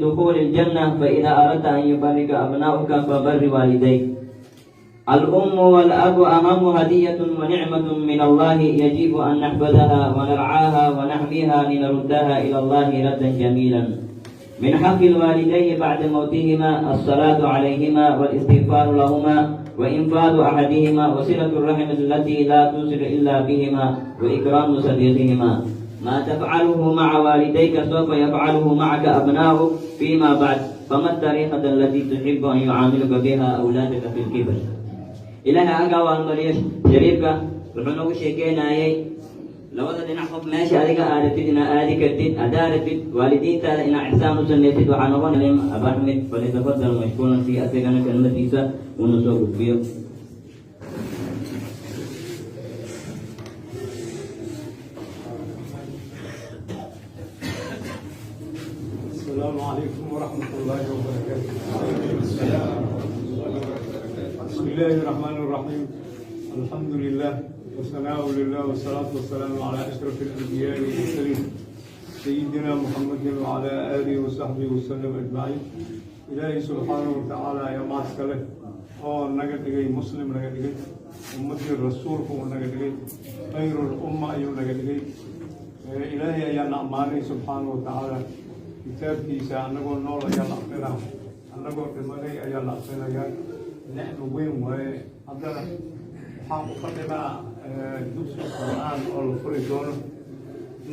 دخول الجنة فإذا أردت أن يبارك أبناؤك فبر والديك. الأم والأب أهم هدية ونعمة من الله يجب أن نحفظها ونرعاها ونحميها لنردها إلى الله ردا جميلا. من حق الوالدين بعد موتهما الصلاة عليهما والاستغفار لهما وإنفاذ أحدهما وصلة الرحم التي لا توصل إلا بهما وإكرام صديقهما. ما تفعله مع والديك سوف يفعله معك أبناؤك فيما بعد، فما الطريقة التي تحب أن يعاملك بها أولادك في الكبر؟ إلهي أنقى والمريش شريفك وحنوك شيكينا أي لو أردت نحفظ ماشي عليك آدتد إن آدك الدد أدارتد والدين تالا إن إحسان سنيتد وحنوان لهم أبا أحمد فليتفضل مشكورا في أسيقنا كلمة إيسا ونسوق فيه. السلام عليكم ورحمة الله وبركاته. بسم الله الرحمن الرحيم. الحمد لله والثناء لله والصلاة والسلام على أشرف الأنبياء والمرسلين سيدنا محمد وعلى آله وصحبه وسلم أجمعين. إلهي سبحانه وتعالى يا معسكره نجدي مسلم نجدي أمة الرسول نجدي خير الأمة نجدي إلهي يا نعماني سبحانه وتعالى kitaabkiisa anagoo nool ayaa la aqrinaa, anagoo dhimanay ayaa la aqrinayaa. nicmo weyn waaye. haddana waxaan u fadhinaa dugsi qur'aan oo la furi doono.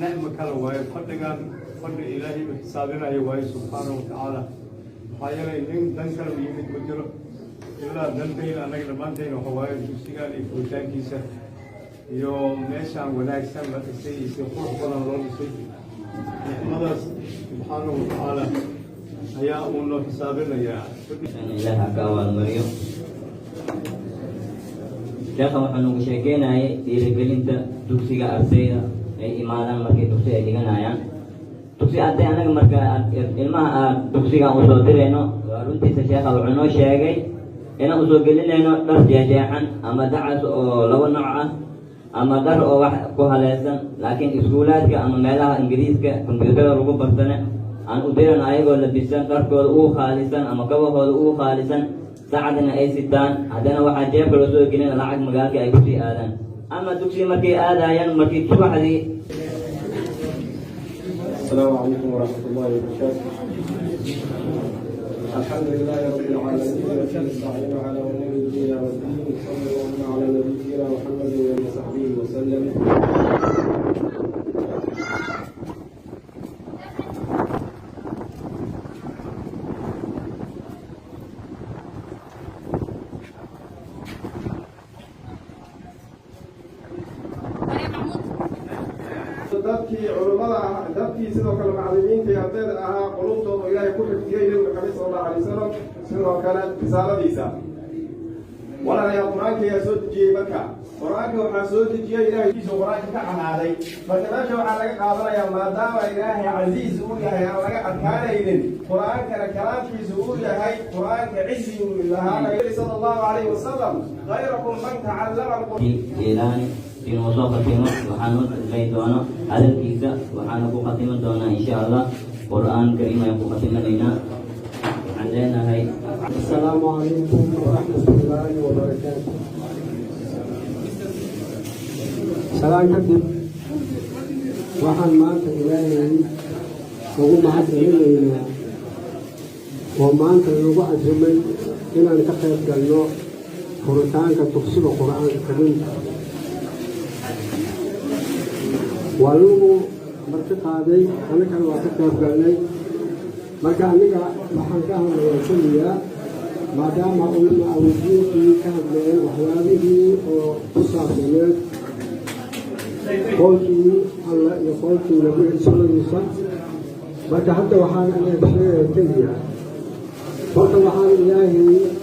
nicmo kale waaye. fadhigan fadhi ilaahay u xisaabinaya waaye subxaanahu watacaala. maxaa yeelay nin dan kale u yimid ma jiro ilaa dantayna annaga dhammaantayna waxa waaye dugsigan iyo furitaankiisa iyo meeshaan wanaagsan la dhisay iyo si qurux badan loo dhisay. nicmadaas subxaanahu watacaala ayaa uu noo xisaabinayaa. ilaah ka abaalmariyo. sheekha waxaa noogu sheekeynayay dhiirigelinta dugsiga ardayda ay imaadaan markay dugsi ay dhiganayaan. dugsi arday anaga marka ilmaha aad dugsiga usoo dirayno waa runtiisa sheekha wuxuu noo sheegay inaan usoo gelinayno dhar jeexjeexan ama dacas oo laba nooc ah ama dar oo wax ku haleysan, laakiin iskuulaadka ama meelaha ingiriiska kombiyuutarada lagu bartane aan u diran ayagoo labisan dharkooda ugu khaalisan ama kabahooda ugu khaalisan, saacadna ay sitaan, haddana waxaa jeebka loo soo gelin lacag magaalka ay kusii aadaan. ama dugsi markay aadayaan markii subaxdii. السلام عليكم ورحمة الله وبركاته. الحمد لله رب العالمين ونستعين على أمور الدين والدين صلى الله على نبينا محمد وصحبه وسلم. dadkii culimada ah, dadkii sidoo kale macallimiinta iyo ardayda ahaa qulubtooda ilaahay ku xifdiyey nabiga maxamed sallallahu alayhi wasallam. sidoo kale risaaladiisa walaalayaal qur-aanka ayaa soo dejiyey. marka qur-aanka waxaa soo dejiyey ilaahiisa qur-aanka ka canaaday. marka meesha waxaa laga qaadanayaa maadaama ilaahay casiiz uu yahay aan laga adkaanaynin, qur-aankana kalaamkiisa uu yahay qur-aanka cizi uu lahaanay sallallahu alayhi wasallam khayrukum man tacallama inuu soo khatimo waxaanu dhigay doono hadalkiisa, waxaana ku khatimi doonaa insha allah qur-aan kariim ayaan ku khatiminaynaa. waxaan leenahay assalaamu calaykum waraxmatullaahi wabarakaatu. salaan kadib waxaan maanta ilaahay ugu mahadcelinaynaa oo maanta nagu casumay inaan ka qayb galno furitaanka dugsiga qur-aanka kariimka. waa lagu marti qaaday, annagana waa ka qayb galnay. marka aniga waxaan ka hadlayaa keliya maadaama ulama awjiintii ka hadleen waxyaabihii oo ku saabsaneed qowlkii alla iyo qowlkii nabiga sunnadiisa. marka hadda waxaan sheegaya keliya horta waxaan ilaahay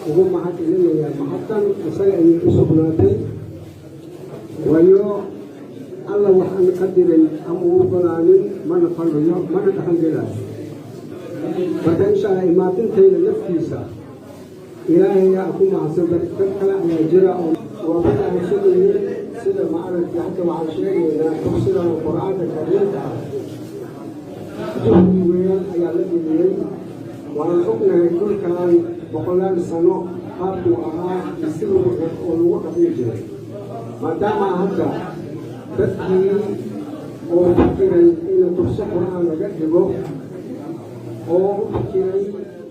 ugu mahadcelinayaa mahaddan isaga ayay u sugnaatay, waayo alla waxaan qadirin ama u ogolaanin mana qalbiyo mana dhaqangelayo. marka insha allah imaatintayda naftiisa ilaahay yaa ku mahadsan. dad kale ayaa jira oo wada aan sheegayeen sida maaragtay hadda waxaan sheegaynaa dugsiga qur-aanka kariimka ah. juhdi weyn ayaa la geliyey waan ognahay dhulkan boqolaal sano qaabkuu ahaa isaga oo lagu dhaqmi jiray maadaama hadda dadkii oo fikiray in dugsi qur'aan laga dhigo oo u fikiray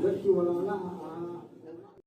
dadkii walaalaha